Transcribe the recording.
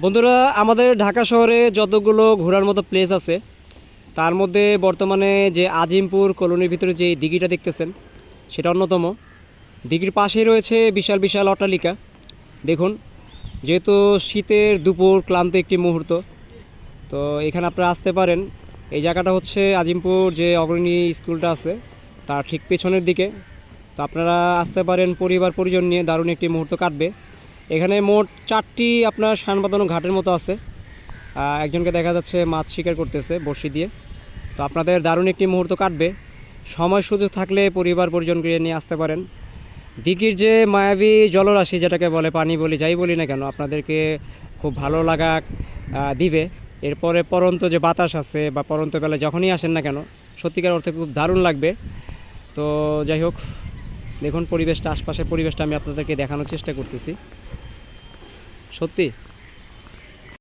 বন্ধুরা, আমাদের ঢাকা শহরে যতগুলো ঘোরার মতো প্লেস আছে তার মধ্যে বর্তমানে যে আজিমপুর কলোনির ভিতরে যে দিঘিটা দেখতেছেন সেটা অন্যতম। দিঘির পাশেই রয়েছে বিশাল বিশাল অট্টালিকা। দেখুন, যেহেতু শীতের দুপুর, ক্লান্ত একটি মুহূর্ত, তো এখানে আপনারা আসতে পারেন। এই জায়গাটা হচ্ছে আজিমপুর যে অগ্রণী স্কুলটা আছে তার ঠিক পেছনের দিকে। তো আপনারা আসতে পারেন, পরিবার পরিজন নিয়ে দারুণ একটি মুহূর্ত কাটবে। এখানে মোট 4টি আপনার শান বাঁধানো ঘাটের মতো আছে। একজনকে দেখা যাচ্ছে মাছ শিকার করতেছে বড়শি দিয়ে। তো আপনাদের দারুণ একটি মুহূর্ত কাটবে। সময় সুযোগ থাকলে পরিবার পরিজনকে নিয়ে আসতে পারেন। দিঘির যে মায়াবী জলরাশি, যেটাকে বলে পানি বলি, যাই বলি না কেন, আপনাদেরকে খুব ভালো লাগা দিবে। এরপরে পরন্ত যে বাতাস আছে বা পরন্ত বেলায় যখনই আসেন না কেন, সত্যিকার অর্থে খুব দারুণ লাগবে। তো যাই হোক, দেখুন পরিবেশটা, আশপাশের পরিবেশটা আমি আপনাদেরকে দেখানোর চেষ্টা করতেছি। সত্যি